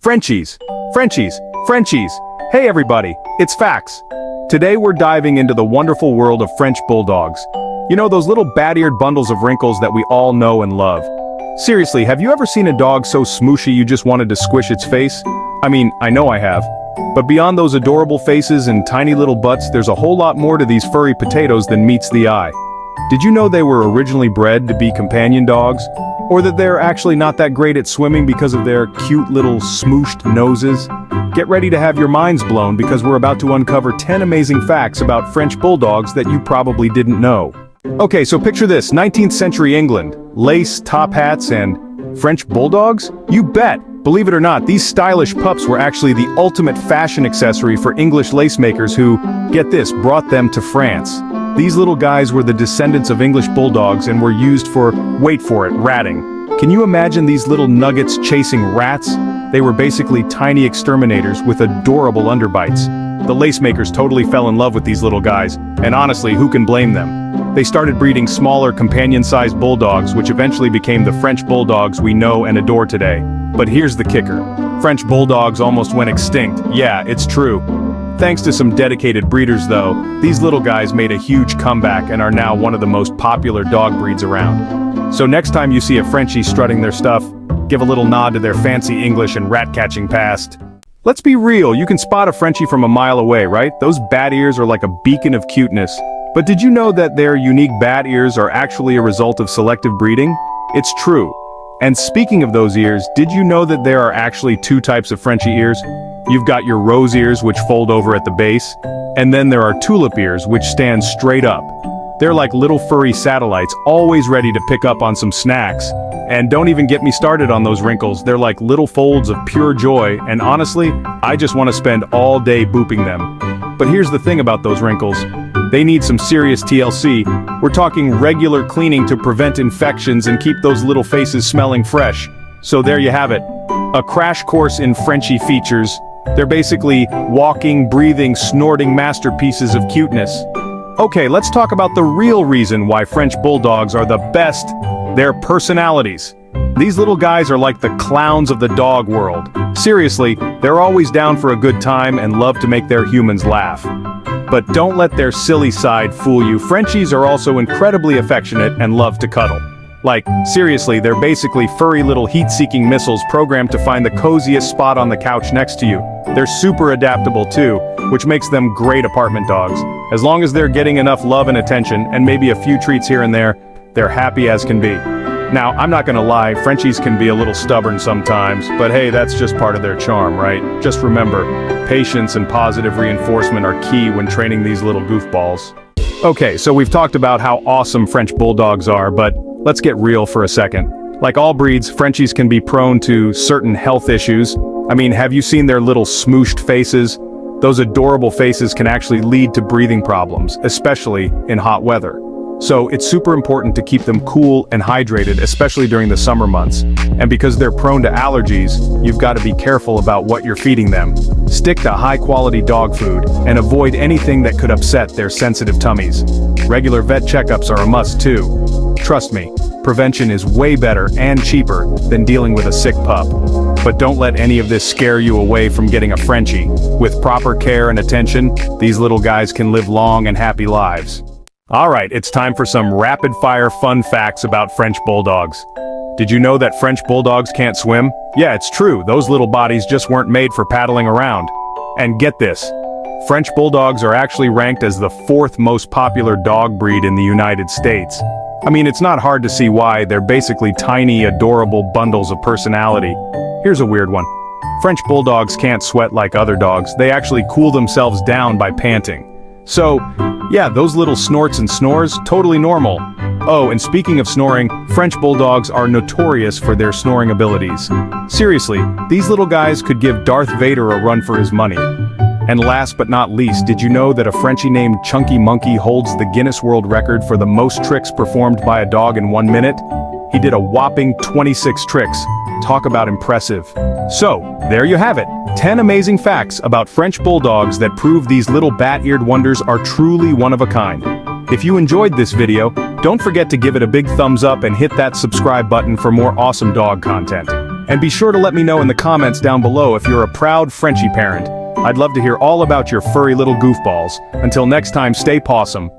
Frenchies, Frenchies, Frenchies. Hey everybody, it's Fax. Today we're diving into the wonderful world of French Bulldogs. You know, those little bat-eared bundles of wrinkles that we all know and love. Seriously, have you ever seen a dog so smooshy you just wanted to squish its face? I mean, I know I have. But beyond those adorable faces and tiny little butts, there's a whole lot more to these furry potatoes than meets the eye. Did you know they were originally bred to be companion dogs? Or that they're actually not that great at swimming because of their cute little smooshed noses? Get ready to have your minds blown because we're about to uncover 10 amazing facts about French Bulldogs that you probably didn't know. Okay, so picture this, 19th century England, lace, top hats, and French Bulldogs? You bet! Believe it or not, these stylish pups were actually the ultimate fashion accessory for English lace makers who, get this, brought them to France. These little guys were the descendants of English bulldogs and were used for, wait for it, ratting. Can you imagine these little nuggets chasing rats? They were basically tiny exterminators with adorable underbites. The lace makers totally fell in love with these little guys, and honestly, who can blame them? They started breeding smaller companion-sized bulldogs, which eventually became the French Bulldogs we know and adore today. But here's the kicker. French Bulldogs almost went extinct. Yeah, it's true. Thanks to some dedicated breeders though, these little guys made a huge comeback and are now one of the most popular dog breeds around. So next time you see a Frenchie strutting their stuff, give a little nod to their fancy English and rat-catching past. Let's be real, you can spot a Frenchie from a mile away, right? Those bat ears are like a beacon of cuteness. But did you know that their unique bat ears are actually a result of selective breeding? It's true. And speaking of those ears, did you know that there are actually two types of Frenchie ears? You've got your rose ears, which fold over at the base, and then there are tulip ears, which stand straight up. They're like little furry satellites, always ready to pick up on some snacks. And don't even get me started on those wrinkles, they're like little folds of pure joy, and honestly, I just want to spend all day booping them. But here's the thing about those wrinkles. They need some serious TLC. We're talking regular cleaning to prevent infections and keep those little faces smelling fresh. So there you have it. A crash course in Frenchie features. They're basically walking, breathing, snorting masterpieces of cuteness. Okay, let's talk about the real reason why French Bulldogs are the best. Their personalities. These little guys are like the clowns of the dog world. Seriously, they're always down for a good time and love to make their humans laugh. But don't let their silly side fool you. Frenchies are also incredibly affectionate and love to cuddle. Like, seriously, they're basically furry little heat-seeking missiles programmed to find the coziest spot on the couch next to you. They're super adaptable too, which makes them great apartment dogs. As long as they're getting enough love and attention, and maybe a few treats here and there, they're happy as can be. Now, I'm not gonna lie, Frenchies can be a little stubborn sometimes, but hey, that's just part of their charm, right? Just remember, patience and positive reinforcement are key when training these little goofballs. Okay, so we've talked about how awesome French Bulldogs are, but let's get real for a second. Like all breeds, Frenchies can be prone to certain health issues. I mean, have you seen their little smooshed faces? Those adorable faces can actually lead to breathing problems, especially in hot weather. So it's super important to keep them cool and hydrated, especially during the summer months. And because they're prone to allergies, you've got to be careful about what you're feeding them. Stick to high-quality dog food and avoid anything that could upset their sensitive tummies. Regular vet checkups are a must too. Trust me, prevention is way better and cheaper than dealing with a sick pup. But don't let any of this scare you away from getting a Frenchie. With proper care and attention, these little guys can live long and happy lives. Alright, it's time for some rapid-fire fun facts about French Bulldogs. Did you know that French Bulldogs can't swim? Yeah, it's true, those little bodies just weren't made for paddling around. And get this, French Bulldogs are actually ranked as the 4th most popular dog breed in the United States. I mean, it's not hard to see why. They're basically tiny, adorable bundles of personality. Here's a weird one. French Bulldogs can't sweat like other dogs, they actually cool themselves down by panting. So, yeah, those little snorts and snores, totally normal. Oh, and speaking of snoring, French Bulldogs are notorious for their snoring abilities. Seriously, these little guys could give Darth Vader a run for his money. And last but not least, did you know that a Frenchie named Chunky Monkey holds the Guinness World Record for the most tricks performed by a dog in 1 minute? He did a whopping 26 tricks. Talk about impressive. So, there you have it. 10 amazing facts about French Bulldogs that prove these little bat-eared wonders are truly one of a kind. If you enjoyed this video, don't forget to give it a big thumbs up and hit that subscribe button for more awesome dog content. And be sure to let me know in the comments down below if you're a proud Frenchie parent. I'd love to hear all about your furry little goofballs. Until next time, stay pawsome.